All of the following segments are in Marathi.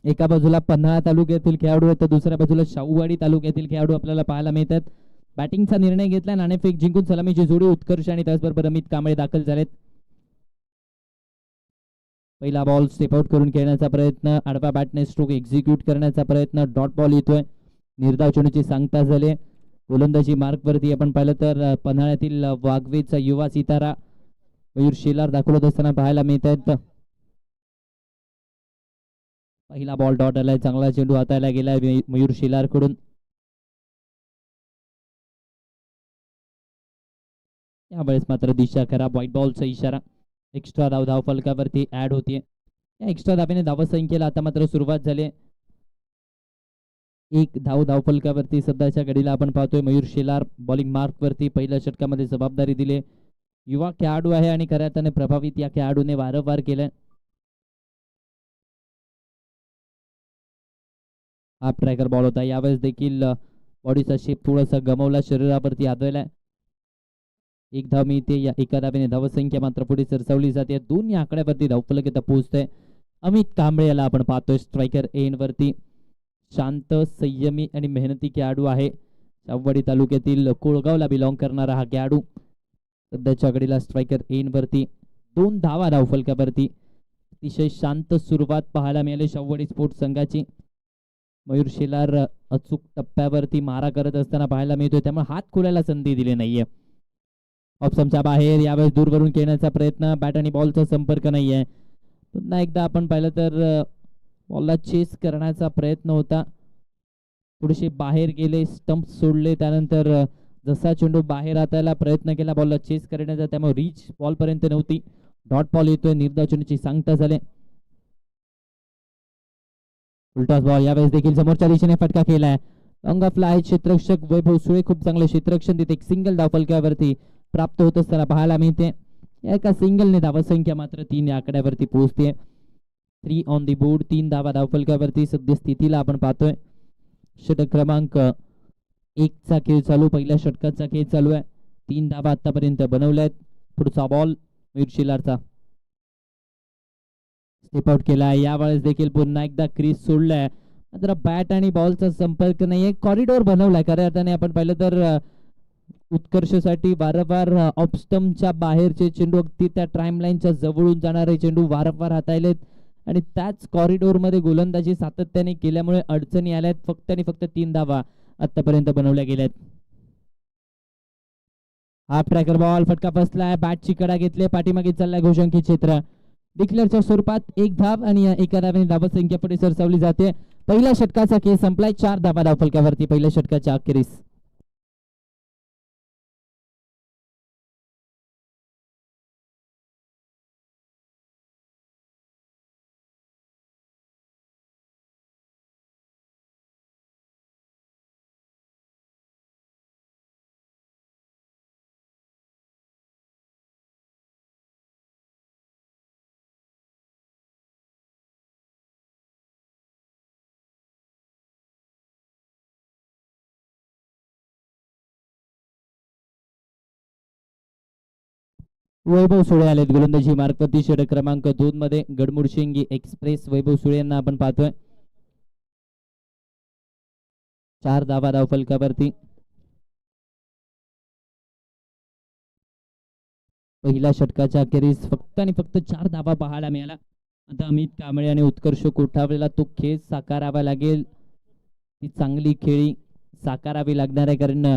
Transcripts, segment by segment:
एका बाजूला पन्हाळा तालुक्यातील खेळाडू आहेत तर दुसऱ्या बाजूला शाहूवाडी तालुक्यातील खेळाडू आपल्याला पाहायला मिळतात. बॅटिंगचा निर्णय घेतला, नाणेफेक जिंकून सलामीची जोडी उत्कर्ष आणि त्याचबरोबर अमित कांबळे दाखल झालेत. पहिला बॉल स्टेप आउट करून खेळण्याचा प्रयत्न, आडवा बॅटने स्ट्रोक एक्झिक्यूट करण्याचा प्रयत्न, डॉट बॉल येतोय. निर्धाव चेंडूची सांगता झाले. गोलंदाजी मार्क वरती आपण पाहिलं तर पन्हाळ्यातील वाघवेचा युवा सितारा मयूर शेलार दाखवत असताना पाहायला मिळत आहेत. पहिला बॉल डॉट आलाय, चांगला चेंडू हाताळला गेलाय मयूर शेलार कडून. यावेळेस मात्र दिशा खराब, व्हाईट बॉलचा इशारा. एक्स्ट्रा धाव फलकावरती ऍड होतीये. या एक्स्ट्रा धावेने धावसंख्येला आता मात्र सुरुवात झाली. एक धाव फलकावरती सध्याच्या घडीला आपण पाहतोय. मयूर शेलार बॉलिंग मार्क वरती पहिल्या षटकामध्ये जबाबदारी दिली. युवा खेळाडू आहे आणि खऱ्या अर्थाने प्रभावित या खेळाडूने वारंवार केलंय. हाफ ट्रॅकर बॉल होता, यावेळेस देखील बॉडीचा शेप थोडासा गमावला, शरीरावरती आदळलाय. एक धाव मिळते. या एका धावेने धावसंख्या मात्र पुढे सरसावली जाते. दोन्ही आकड्यावरती धावफलक आता पोहोचतंय. अमित कांबळे याला आपण पाहतोय स्ट्रायकर एन वरती. शांत, संयमी आणि मेहनती खेळाडू आहे. शाहूवाडी तालुक्यातील कोळगावला बिलॉंग करणारा हा खेळाडू सध्याच्या घडीला स्ट्रायकर एन वरती. 2 धावा धावफलकावरती. अतिशय शांत सुरुवात पाहायला मिळाली शाहूवाडी स्पोर्ट्स संघाची. मयूर शेलार अचूक टप्प्यावरती मारा करत असताना पाहायला मिळतोय, त्यामुळे हात खोलायला संधी दिली नाहीये. ऑप्शनच्या बाहेर यावेळेस दूरवरून खेळण्याचा प्रयत्न, बॅट आणि बॉलचा संपर्क नाहीये. पुन्हा एकदा आपण पाहिलं तर बॉलला चेस करण्याचा प्रयत्न होता, थोडेसे बाहेर गेले, स्टंप सोडले. त्यानंतर जसा चेंडू बाहेर हातायला प्रयत्न केला बॉलला चेस करण्याचा, त्यामुळे रीच बॉल पर्यंत नव्हती. डॉट बॉल येतोय, निर्धाव चेंडूची सांगता झाले. उलटाच बॉल, यावेळेस देखील समोरच्या दिशेने फटका केलाय. लॉंग ऑफ आहे. क्षेत्ररक्षक वैभव सुळे खूप चांगले क्षेत्ररक्षण तिथे एक सिंगल धाव फलकावरती प्राप्त होत असताना पाहायला मिळते. एका सिंगलने धावसंख्या मात्र 3 या आकड्यावरती पोहोचते. 3 ऑन दी बोर्ड, 3 धावा धावफलकावरती सद्य स्थितीला आपण पाहतोय. षटक क्रमांक 1 चा खेळ चालू, पहिल्या षटकाचा खेळ चालू आहे. 3 धावा आतापर्यंत बनवल्यात. पुढचा बॉल मयूर शेलारचा स्टेप आउट केलाय. यावेळेस देखील पुन्हा एकदा क्रीज सोडलाय, मात्र बॅट आणि बॉलचा संपर्क नाहीये. कॉरिडोर बनवलाय खऱ्या अर्थाने आपण पाहिलं तर उत्कर्षसाठी वारंवार ऑफ स्टंपच्या बाहेरचे चेंडू, अगदी त्या टाइम लाईनच्या जवळून जाणारे चेंडू वारंवार हाताळलेत आणि त्याच कॉरिडोर मध्ये गोलंदाजी सातत्याने केल्यामुळे अडचणी आल्यात. फक्त आणि फक्त 3 धावा आतापर्यंत बनवल्या गेल्यात. हाफ ट्रॅकर बॉल, फटका बसलाय, बॅटची कडा घेतली, पाठीमागे चाललाय घोषंकी क्षेत्र. डिक्लेअरच्या स्वरूपात 1 धाव आणि एका धावेने धावसंख्या पुढे सरसावली जाते. पहिल्या षटकाचा खेळ संपलाय. 4 धावा धावफलकावरती पहिल्या षटकाच्या अखेरीस. वैभव सुळे आलेत गोलंदाजी मार्कवरती. षटक क्रमांक 2 मध्ये गडमुडशिंगी एक्सप्रेस वैभव सुळे यांना आपण पाहतोय. 4 धावा धावफलकावरती. पहिल्या षटकाच्या अखेरीस फक्त आणि फक्त 4 धावा पाहायला मिळाला. आता अमित कांबळे आणि उत्कर्ष कोठावलेला तो खेळ साकारावा लागेल. ती चांगली खेळी साकारावी लागणार आहे, कारण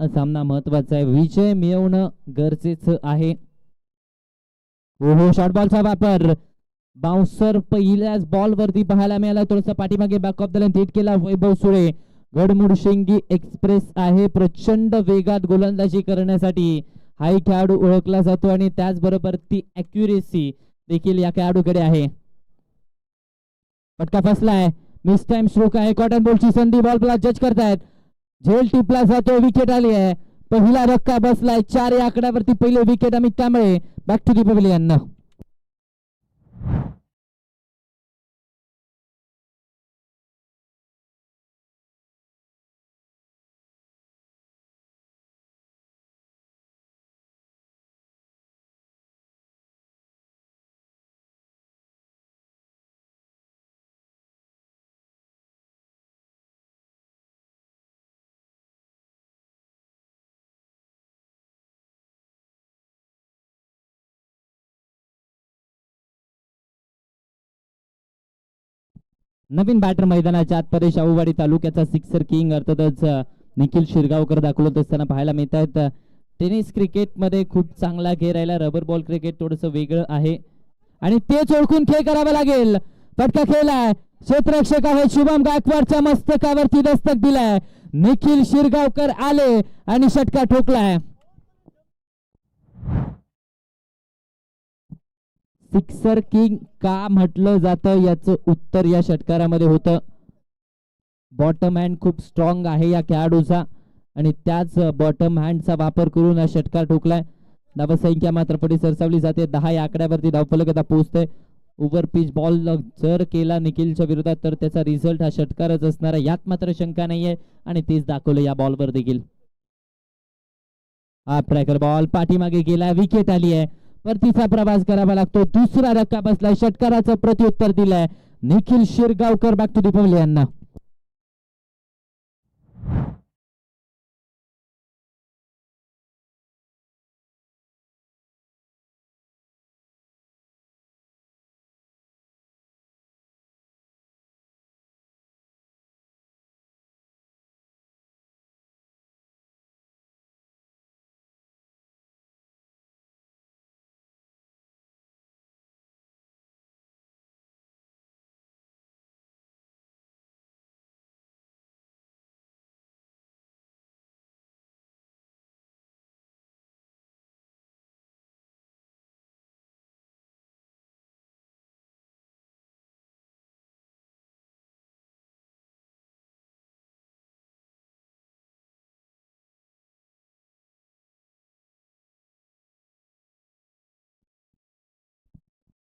सामना महत्वाचा आहे. विजय मिळवणं गरजेचं आहे. हो, शॉर्ट बॉलचा वापर, बाउन्सर पहिल्याच बॉल वरती पाहायला मिळाला. थोडासा पाठीमागे back of the line hit केला वैभव सुळे. गडमुडशिंगी एक्सप्रेस आहे, प्रचंड वेगात गोलंदाजी करण्यासाठी हाही खेळाडू ओळखला जातो आणि त्याचबरोबर ती अॅक्युरेसी देखील या खेळाडूकडे आहे. फटका फसलाय, मिस टाइम स्ट्रोक आहे. कॉटन बॉलची संधी, बॉल जज करतायत. झेल टिपला जातो, विकेट आली आहे. पहिला धक्का बसलाय. 4 या आकड्यावरती पहिले wicket Amit Kamble. Back to the pavilion. नवीन बॅटर मैदानाच्या आतमध्ये शाहूवाडी तालुक्याचा सिक्सर किंग अर्थातच निखिल शिरगावकर दाखवत असताना पाहायला मिळत आहेत. टेनिस क्रिकेटमध्ये खूप चांगला खेळ राहिला, रबर बॉल क्रिकेट थोडंसं वेगळं आहे आणि तेच ओळखून खेळ करावा लागेल. फटका खेळलाय, क्षेत्ररक्षक आहे शुभम गायकवाडच्या मस्तकावरती दस्तक दिलाय. निखिल शिरगावकर आले आणि षटका ठोकलाय. सिक्सर किंग का म्हटलं जातं याचं उत्तर या षटकारामध्ये होतं. बॉटम हँड खूप स्ट्रॉंग आहे या खेळाडूचा आणि त्याच बॉटम हँडचा वापर करून हा षटकार ठोकलाय. धावसंख्या मात्र पुढे सरसावली जाते. 10 या आकड्यावरती धावफलक आता पोहोचते. ओव्हर पिच बॉल जर केला निखिलच्या विरोधात तर त्याचा रिझल्ट हा षटकारच असणार आहे, यात मात्र शंका नाहीये आणि तेच दाखवलं या बॉलवर देखील. हा ट्रॅकर बॉल पाठीमागे गेला, विकेट आली आहे. परतीचा प्रवास करावा लागतो. दुसरा धक्का बसलाय, षटकाराचं प्रत्युत्तर दिलंय निखिल शिरगावकर. बॅक टू दीपवली यांना.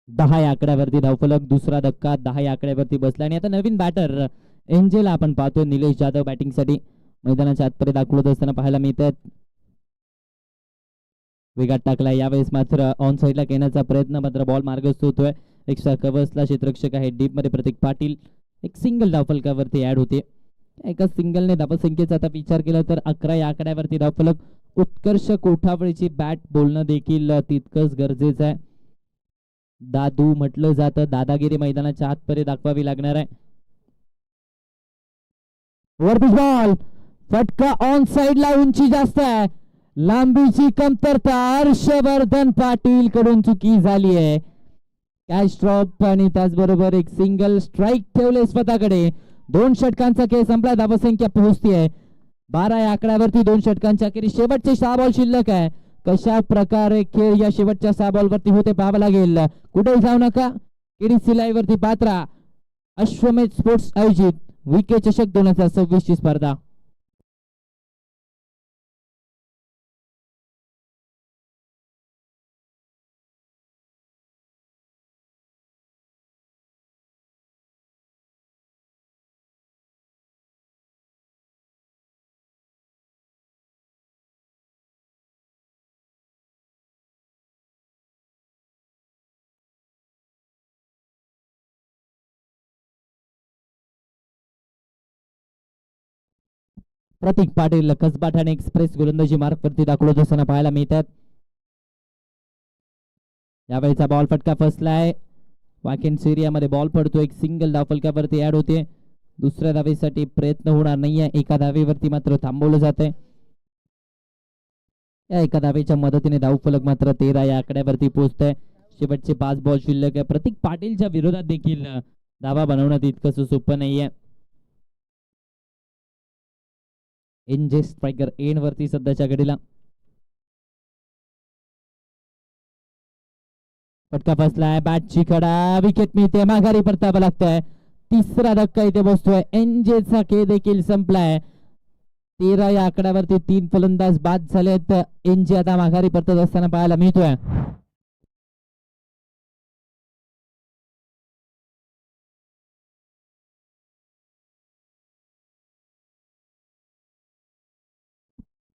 दहा या आकड्यावरती धावफलक, दुसरा धक्का 10 या आकड्यावरती बसला आणि आता नवीन बॅटर एंजेला आपण पाहतोय. निलेश जाधव बॅटिंग साठी मैदानाच्या आतपर्यंत दाखवत असताना पाहायला मिळतात. वेगात टाकला, यावेळेस मात्र ऑन साईडला घेण्याचा प्रयत्न, मात्र बॉल मार्गस्थ होतोय. एक्स्ट्रा कव्हर्सला क्षेत्ररक्षक आहे डीप मध्ये प्रतीक पाटील. एक सिंगल धावफलकावरती ऍड होते. एका सिंगलने धावसंख्येचा आता विचार केला तर 11 या आकड्यावरती धावफलक. उत्कर्ष कोठावळीची बॅट बोलणं देखील तितकंच गरजेचं आहे. दादू म्हटलं जातं, दादागिरी मैदानाच्या आतपर्यंत दाखवावी लागणार आहे. ओव्हर बॉल, फटका ऑन साइडला, उंची जास्त आहे, लांबीची कमतरता. हर्षवर्धन पाटील कडून चुकी झाली आहे. कॅच ड्रॉप आणि त्याचबरोबर एक सिंगल स्ट्राईक ठेवले स्वतःकडे. 2 षटकांचा खेळ संपला. धावसंख्या पोहोचतीये 12 या आकड्यावरती. 2 षटकांच्या अखेरीस शेवटचे 6 बॉल शिल्लक आहे. कशा प्रकारे खेळ या शेवटच्या 6 बॉल वरती होते पाहावं लागेल. कुठे जाऊ नका. केडी सिलाई वरती पात्रा अश्वमेध स्पोर्ट्स आयोजित विके चषक 2026 ची स्पर्धा. प्रतीक पाटील कसबा ठाणे एक्सप्रेस गोलंदाजी मार्ग वरती दाखवत असताना पाहायला मिळतात. यावेळेचा बॉल फटका फसलाय. वॅकेन्सी एरियामध्ये बॉल पडतो. एक सिंगल धावफलकावरती ऍड होते. दुसऱ्या धावेसाठी प्रयत्न होणार नाहीये. एका धावेवरती मात्र थांबवलं जातंय. या एका धावेच्या मदतीने धावफलक मात्र 13 या आकड्यावरती पोहोचतंय. शेवटचे 5 बॉल शिल्लक आहे. प्रतीक पाटीलच्या विरोधात देखील धावा बनवणं तितकंसं सोपं नाहीये. एनजे स्ट्रायकर एंड वरती सध्याच्या घडीला. फटका फसलाय. बॅटची कडा, विकेट मिळते. माघारी परतावं लागतंय. तिसरा धक्का इथे बसतोय. एनजेचा खेळ देखील संपलाय. 13 या आकड्यावरती 3 फलंदाज बाद झालेत. एनजे आता माघारी परतत असताना पाहायला मिळतोय.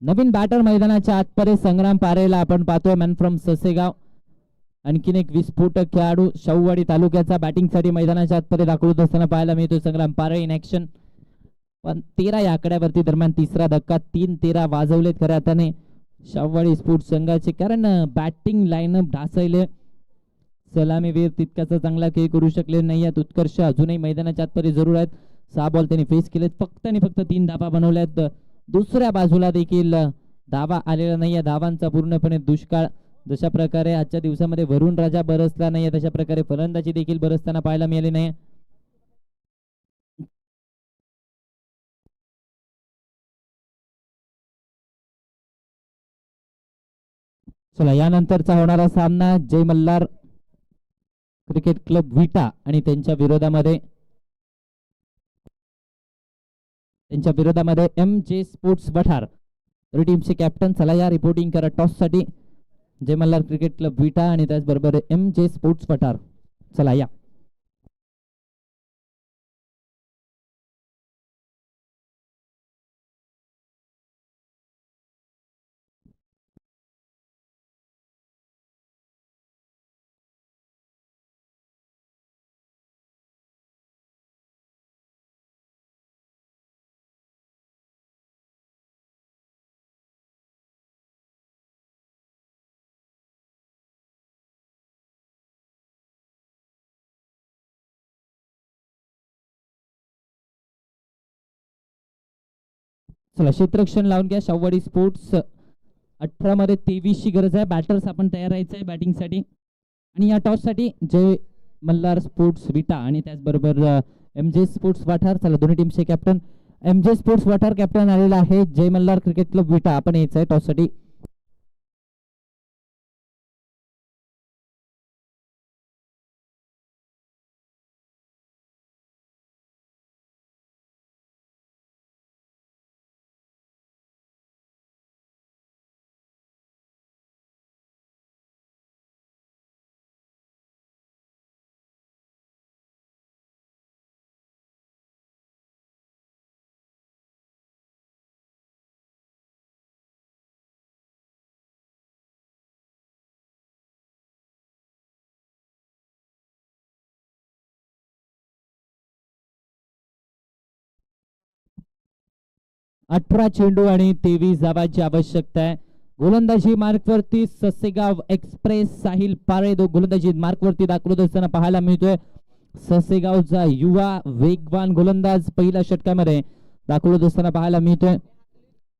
नवीन बॅटर मैदानाच्या आतपर्यंत संग्राम पारेला आपण पाहतोय. Man from Sasegaon. आणखीन एक विस्फोटक खेळाडू शाहूवाडी तालुक्याचा बॅटिंग साठी मैदानाच्या आतपर्यंत दाखवत असताना पाहायला मिळतोय. संग्राम पारे इन ऍक्शन. पण 13 या आकड्यावरती दरम्यान तिसरा धक्का. 3-13 वाजवलेत खऱ्या अर्थाने शाहूवाडी स्पोर्ट्स संघाचे, कारण बॅटिंग लाईनअप ढासळले. सलामीवीर तितकासा चांगला खेळ करू शकले नाही आहेत. उत्कर्ष अजूनही मैदानाच्या आतपर्यंत जरूर आहेत. 6 बॉल त्यांनी फेस केलेत, फक्त आणि फक्त 3 धावा बनवल्यात. दुसऱ्या बाजूला देखील धावा आलेला नाहीये, धावांचा पूर्णपणे दुष्काळ. जशा प्रकारे आजच्या दिवसामध्ये वरुण राजा बरसला नाहीये, तशा प्रकारे फलंदाजी देखील बरसताना पाहायला मिळाली नाही. चला, यानंतरचा होणारा सामना जय मल्हार क्रिकेट क्लब विटा आणि त्यांच्या विरोधामध्ये एम जे स्पोर्ट्स वठार, टीमचे कॅप्टन. चला या रिपोर्टिंग करा टॉस साठी. जय मल्हार क्रिकेट क्लब विटा आणि त्याचबरोबर एम जे स्पोर्ट्स वठार. चला या. चला, क्षेत्ररक्षण लावून घ्या. शाहूवाडी स्पोर्ट्स 18 मध्ये 23 ची गरज आहे. बॅटर्स आपण तयार राहायचं आहे बॅटिंगसाठी. आणि या टॉस साठी जय मल्हार स्पोर्ट्स विटा आणि त्याचबरोबर एम जे स्पोर्ट्स वाठार. चला, दोन्ही टीमचे कॅप्टन. एम जे स्पोर्ट्स वाठार कॅप्टन आलेला आहे. जय मल्हार क्रिकेट क्लब विटा आपण यायचं आहे टॉस साठी. अठरा चेंडू आणि 23 धावांची आवश्यकता आहे. गोलंदाजी मार्कवरती ससेगाव एक्सप्रेस साहिल पारे गोलंदाजी मार्कवरती दाखवत असताना पाहायला मिळतोय. ससेगावचा युवा वेगवान गोलंदाज पहिल्या षटकामध्ये दाखवत असताना पाहायला मिळतोय.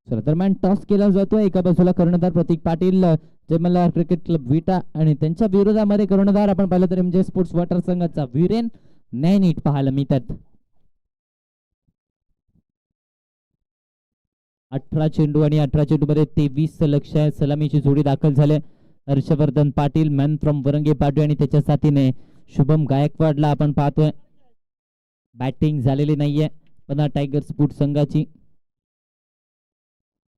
चला, दरम्यान टॉस केला जातोय. एका बाजूला कर्णधार प्रतीक पाटील जय मल्हार क्रिकेट क्लब विटा आणि त्यांच्या विरोधामध्ये कर्णधार आपण पाहिलं तर एमजे स्पोर्ट्स वॉटर संघाचा वीरेन नैनीट पाहायला मिळतात. 18 चेंडू आणि 18 चेंडू मध्ये 23 लक्ष आहे. सलामीची जोडी दाखल झाले. हर्षवर्धन पाटील मॅन फ्रॉम वरंगे पाटील आणि त्याच्या साथीने शुभम गायकवाडला आपण पाहतोय. बॅटिंग झालेली नाहीये पण टायगर स्पोर्ट संघाची.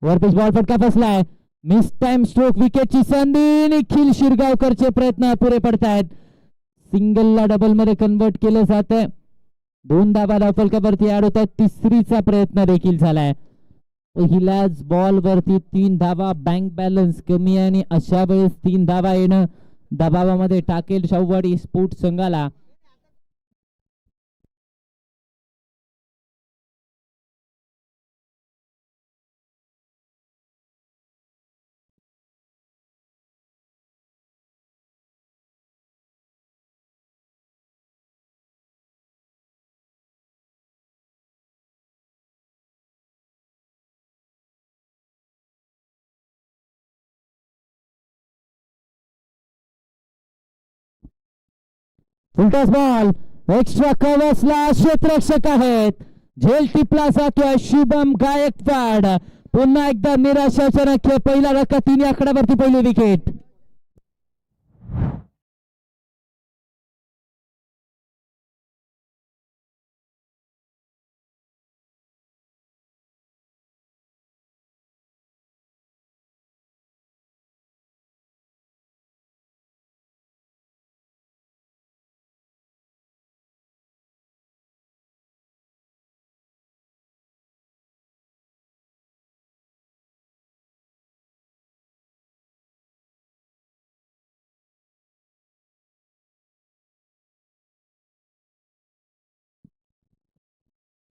वरपिच बॉल फटका फसलाय. मिस टाइम स्ट्रोक, विकेटची संधी. निखिल शिरगावकरचे प्रयत्न अपुरे पडतायत. सिंगलला डबल मध्ये कन्वर्ट केलं जात आहे. 2 धावा धावफलकावरती ऍड होत आहेत. तिसरीचा प्रयत्न देखील झालाय. पहिल्याच बॉल वरती 3 धावा. बँक बॅलन्स कमी आहे आणि अशा वेळेस 3 धावा येणं दबावामध्ये टाकेल शाहूवाडी स्पोर्ट्स संघाला. फुलटॉस बॉल एक्स्ट्रा कव्हर्सला क्षेत्ररक्षक आहेत. झेल टिपला जातोय शुभम गायकवाड. पुन्हा एकदा निराशाजनक पहिला धक्का. 3 आकड्यावरती पहिली विकेट.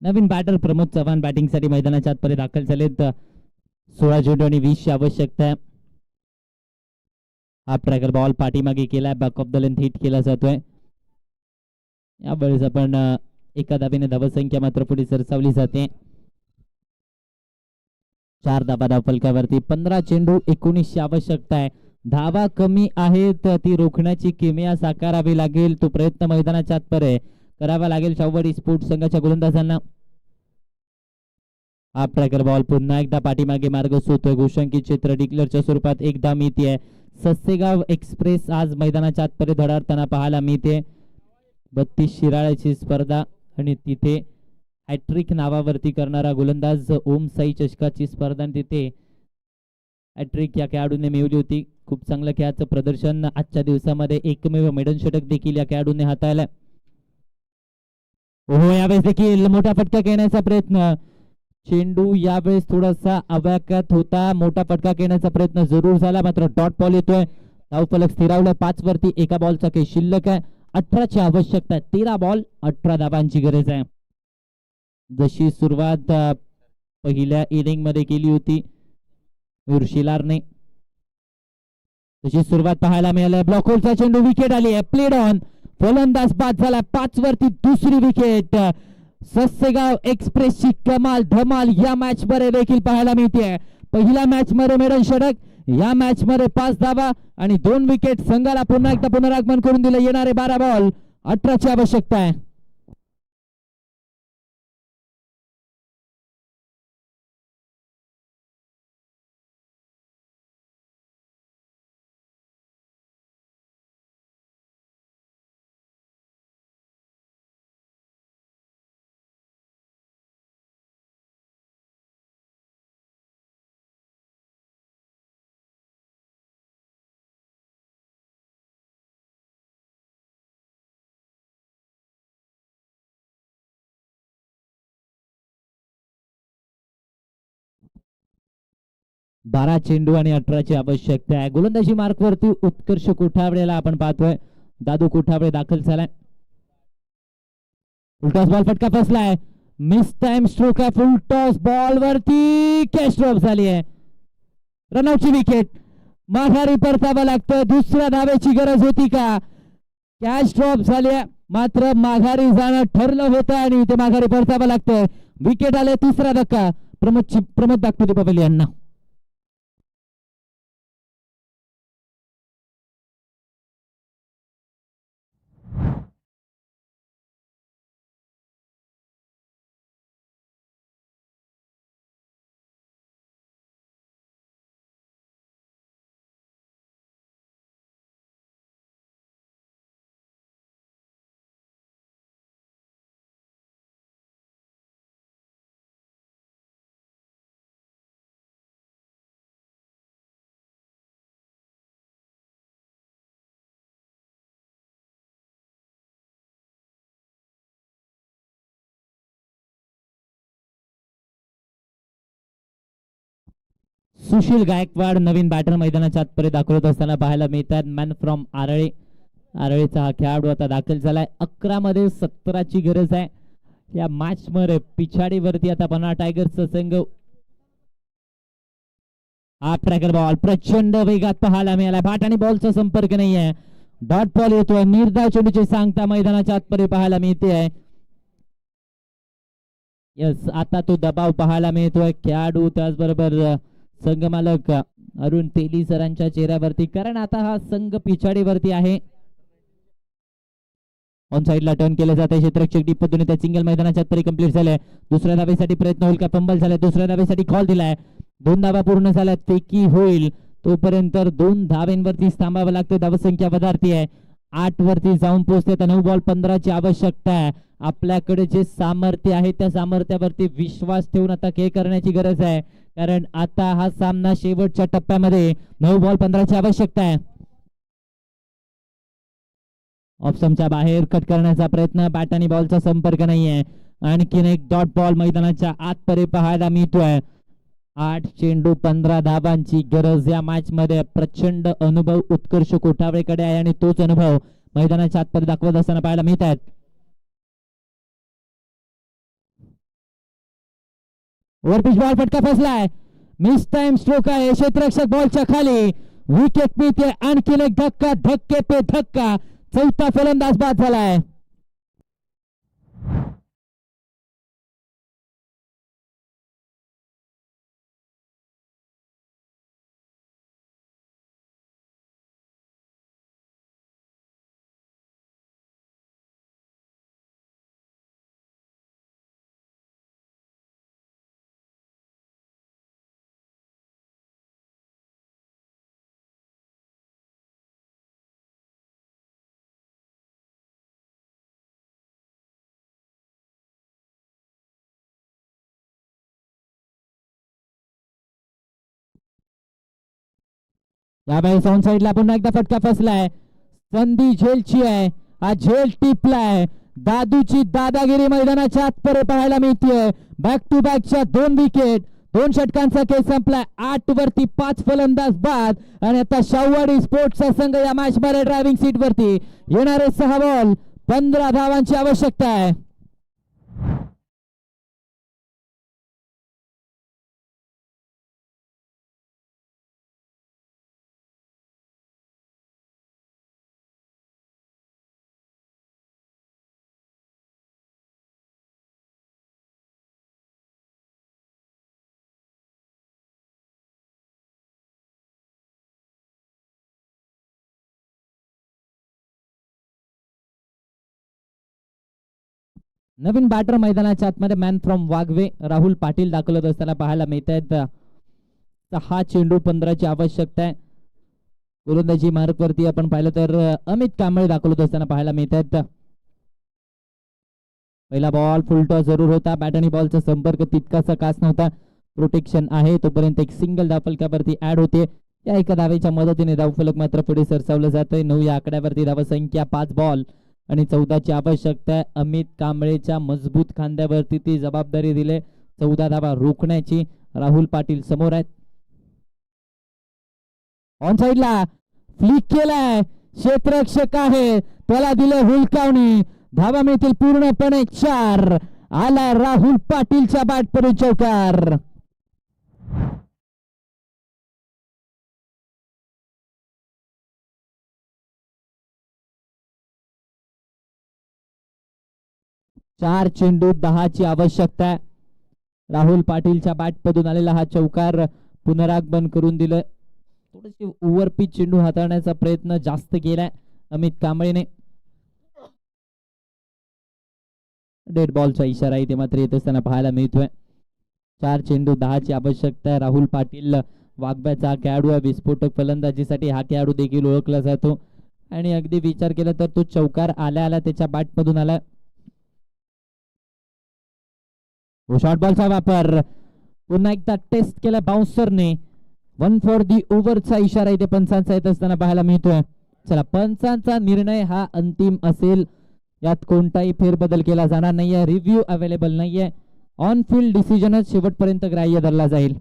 नवीन बॅटर प्रमोद चव्हाण बॅटिंग साठी मैदानाच्या आतपर्यंत दाखल झालेत. 16 चेंडू आणि 20 ची आवश्यकता आहे. हाफ ट्रॅकर बॉल पाठीमागे केलाय, back of the length hit केला जातोय. यावेळेस आपण एका धावेने धावसंख्या मात्र पुढे सरसावली जाते. 4 धावा धावफलकावरती, 15 चेंडू 19 आवश्यकता आहे. धावा कमी आहेत, ती रोखण्याची किमया साकारावी लागेल. तो प्रयत्न मैदानाच्या आतपर्यंत करावा लागेल शाहूवाडी स्पोर्ट्स संघाच्या गोलंदाजांना. हाफ ट्रॅकर बॉल पुन्हा एकदा पाठीमागे मार्ग शोधतोय. घोषंकित क्षेत्र डिक्लेअरच्या स्वरूपात एकदा मिळते. सस्सेगाव एक्सप्रेस आज मैदानाच्या आतपर्यंत धडाडताना पाहायला मिळते. 32 शिराळ्याची स्पर्धा आणि तिथे हॅट्रिक नावावरती करणारा गोलंदाज ओम साई चषकाची स्पर्धा तिथे हॅट्रिक या खेळाडूने मिळवली होती. खूप चांगलं खेळाचं प्रदर्शन आजच्या दिवसामध्ये एकमेव मेडन षटक देखील या खेळाडूने हाताळलाय. हो, यावेळेस देखील मोठा फटका घेण्याचा प्रयत्न. चेंडू यावेळेस थोडासा अवाक्यात होता, मोठा फटका घेण्याचा प्रयत्न जरूर झाला, मात्र डॉट बॉल येतोय. धावफलक स्थिरावलाय 5 वरती. एका बॉलचा काही शिल्लक आहे. 18ची आवश्यकता आहे. 13 बॉल 18 धावांची गरज आहे. जशी सुरुवात पहिल्या इनिंग मध्ये केली होती शिलारने, तशी सुरुवात पाहायला मिळाली. ब्लॉक होलचा चेंडू, विकेट आली आहे. प्लेड ऑन, फलंदाज बाद झाला. 5 वरती दुसरी विकेट. सस्सेगाव एक्सप्रेसची कमाल धमाल या मॅच मध्ये देखील पाहायला मिळते. पहिल्या मॅच मध्ये मेडन षटक, या मॅच मध्ये 5 धावा आणि 2 विकेट. संघाला पुन्हा एकदा पुनरागमन करून दिले. येणारे 12 बॉल 18ची आवश्यकता आहे. बारा चेंडू आणि 18ची आवश्यकता आहे. गोलंदाजी मार्क वरती उत्कर्ष कोठावडेला आपण पाहतोय. दादू कोठावडे दाखल झालाय. फुलटॉस बॉल फटका फसलाय. मिस टाइम स्ट्रोक आहे. फुलटॉस बॉल वरती कॅच ड्रॉप झाली आहे. रनआउटची विकेट. माघारी परतावं लागतं. दुसऱ्या धावेची गरज होती का? कॅच ड्रॉप झाली आहे, मात्र माघारी जाणं ठरलं होतं आणि ते माघारी परतावं लागतं. विकेट आले. तिसरा धक्का प्रमोद दाखवते पवेल यांना. सुशील गायकवाड नवीन बॅटर मैदानाच्या आतपर्यंत दाखवत असताना पाहायला मिळतात. मॅन फ्रॉम आरळे, आरळेचा हा खेळाडू आता दाखल झालाय. 11 मध्ये 17ची गरज आहे या मॅच मध्ये. पिछाडीवरती आता पन्ना टायगर्सचा संघ. हाफ ट्रॅकर बॉल प्रचंड वेगात पाहायला मिळाला. बॅट आणि बॉलचा संपर्क नाहीये. डॉट बॉल येतोय. निर्धाव चेंडूची सांगता मैदानाच्या आतपर्यंत पाहायला मिळते आहे. यस, आता तो दबाव पाहायला मिळतोय. खेळाडू त्याचबरोबर संघ मालक अरुण तेली सरांच्या चेहऱ्यावरती, कारण आता हा संघ पिछाडीवरती आहे. ऑन साइडला टर्न केले जाते. क्षेत्ररक्षक डीप पद्धतीने त्या सिंगल मैदानाच्या आतपर्यंत कंप्लीट झाले. दुसऱ्या धावेसाठी प्रयत्न होईल का? फंबल झालाय. दुसऱ्या धावेसाठी कॉल दिलाय. 2 धावा पूर्ण झाल्या. फेकी होईल तोपर्यंत 2 धावेंवरती थांबावं लागतं. धावसंख्या वधारती आहे. 8 वरती जाऊन पोहोचते. 9 बॉल 15ची आवश्यकता आहे. आपल्याकडे जे सामर्थ्य आहे त्या सामर्थ्यावरती विश्वास ठेवून आता खेळ करण्याची गरज आहे, कारण आता हा सामना शेवटच्या टप्प्यामध्ये. 9 बॉल 15ची आवश्यकता आहे. ऑप्शनच्या बाहेर कट करण्याचा प्रयत्न. बॅट आणि बॉलचा संपर्क नाहीये. आणखीन एक डॉट बॉल मैदानाच्या आतपर्यंत पाहायला मिळतोय. 8 चेंडू 15 धावांची गरज या मॅच मध्ये. प्रचंड अनुभव उत्कर्ष कोठावळेकडे आहे आणि तोच अनुभव मैदानाच्या आतपर्यंत दाखवत असताना पाहायला मिळत आहेत. ओव्हरपिच बॉल फटका फसलाय. मिस टाइम स्ट्रोक आहे. क्षेत्ररक्षक बॉलच्या खाली. विकेट मिळते. आणखीन एक धक्का, धक्के पे धक्का. चौथा फलंदाज बाद झालाय. यावेळेस ऑन साइडला पुन्हा एकदा फटका फसलाय. संधी झेलची आहे. हा झेल टिपलाय. दादूची दादागिरी मैदानाच्या आतपर्यंत पाहायला मिळते. बॅक टू बॅकच्या 2 विकेट, 2 षटकांचा खेळ संपलाय. 8 वरती 5 फलंदाज बाद. आणि आता शाहूवाडी स्पोर्ट्सचा संघ या मॅच मध्ये ड्रायव्हिंग सीट वरती. येणारे 6 बॉल 15 धावांची आवश्यकता आहे. नवीन बॅटर मैदानाच्या आतमध्ये मॅन फ्रॉम वाघवे राहुल पाटील दाखल होत असताना पाहायला मिळत आहेत. 6 चेंडू 15 ची आवश्यकता आहे. गोलंदाजी मार्क वरती आपण पाहिलं तर अमित कांबळे दाखल होत असताना पाहायला मिळत आहेत. पहिला बॉल फुलटॉस जरूर होता. बॅट आणि बॉलचा संपर्क तितकासा खास नव्हता. प्रोटेक्शन आहे तोपर्यंत एक सिंगल धावफलकावरती ऍड होते. या एका धावेच्या मदतीने धावफलक मात्र पुढे सरसावलं जातंय. 9 या आकड्यावरती धावसंख्या 5 बॉल आणि 14 ची आवश्यकता आहे. अमित कांबळेच्या मजबूत खांद्यावरती ती जबाबदारी दिले 14 धावा रोखण्याची. राहुल पाटील समोर आहेत. ऑन साइडला फ्लिक केलाय. क्षेत्ररक्षक आहे त्याला दिले हुलकावणी. धावा मिळतील पूर्णपणे 4. आला राहुल पाटीलच्या बॅट पडून चौकार. चार चेंडू 10 ची आवश्यकता आहे. राहुल पाटीलच्या बॅट मधून आलेला हा चौकार पुनरागमन करून दिलं. थोडीशी ओव्हर पिच चेंडू हाताळण्याचा प्रयत्न जास्त केलाय अमित कांबळेने. डेड बॉलचा इशारा इथे मात्र येत असताना पाहायला मिळतोय. 4 चेंडू 10 ची आवश्यकता आहे. राहुल पाटील वाघब्याचा खेळाडू आहे. विस्फोटक फलंदाजीसाठी हा खेळाडू देखील ओळखला जातो आणि अगदी विचार केला तर तो चौकार आल्या त्याच्या बॅट मधून आला. शॉर्ट बॉलचा वापर पुन्हा एकदा टेस्ट केला बाउन्सरने. 1 फॉर दी ओव्हरचा इशारा इथे पंचांचा येत असताना पाहायला मिळतोय. चला पंचांचा निर्णय हा अंतिम असेल. यात कोणताही फेरबदल केला जाणार नाहीये. रिव्ह्यू अवेलेबल नाहीये. ऑन फील्ड डिसिजनच शेवटपर्यंत ग्राह्य धरला जाईल.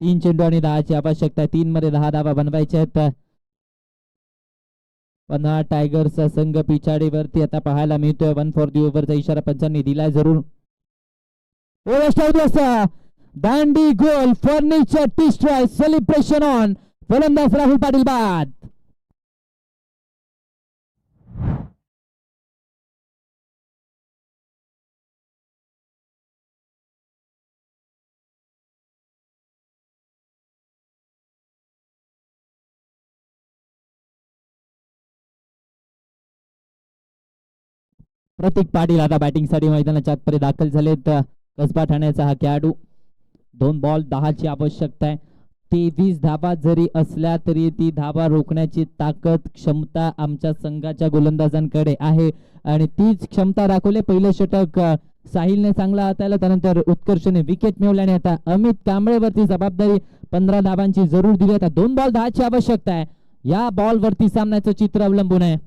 3 चेंडू आणि 10 ची आवश्यकता. 3 मध्ये 10 धावा बनवायच्या आहेत. पन्हा टायगर्सचा संघ पिछाडीवरती आता पाहायला मिळतोय. 1 फॉर दी ओव्हरचा इशारा पंचांनी दिलाय जरूर. दांडी गोल फर्निचर डिस्ट्रॉय सेलिब्रेशन ऑन. फलंदाज राहुल पाटील बाद. प्रतीक पाटील आता बॅटिंग साठी मैदानाच्या आतपर्यंत दाखल झालेत. कसबा ठाण्याचा हा खेळाडू. 2 बॉल 10 ची आवश्यकता आहे. 23 धावा जरी असल्या तरी ती धावा रोखण्याची ताकद क्षमता आमच्या संघाच्या गोलंदाजांकडे आहे आणि तीच क्षमता दाखवले. पहिलं षटक साहिलने चांगला हाताळलं. त्यानंतर उत्कर्षने विकेट मिळवल्याने आता अमित कांबळेवरती जबाबदारी 15 धावांची जरूर दिली. आता 2 बॉल 10 ची आवश्यकता आहे. या बॉल वरती सामन्याचं चित्र अवलंबून आहे.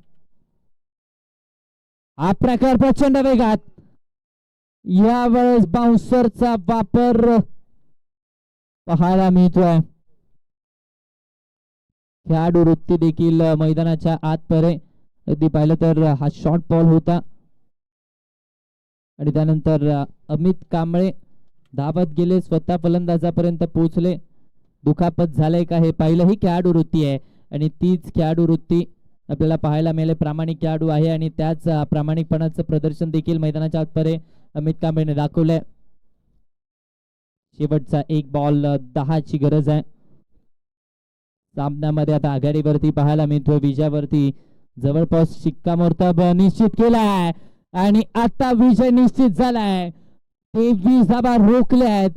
हा प्रकार प्रचंड वेगात. यावेळेस बाउन्सरचा वापर पाहायला मिळतोय. खेळाडू वृत्ती देखील मैदानाच्या आतपर्यंत अगदी पाहिलं तर हा शॉर्ट बॉल होता आणि त्यानंतर अमित कांबळे धावत गेले, स्वतः फलंदाजापर्यंत पोहोचले. दुखापत झालंय का हे पाहिलं. ही खेळाडू वृत्ती आहे आणि तीच खेळाडू वृत्ती आपल्याला पाहायला मिळेल. प्रामाणिक खेळाडू आहे आणि त्याच प्रामाणिकपणाचं प्रदर्शन देखील मैदानाच्या आतमध्ये अमित कांबळेने दाखवलंय. शेवटचा एक बॉल 10 ची गरज आहे. सामन्यामध्ये आता आघाडीवरती पाहायला मिळतोय, विजयावरती जवळपास शिक्कामोर्तब निश्चित केलाय आणि आता विजय निश्चित झालाय. 23 धावा रोखल्या आहेत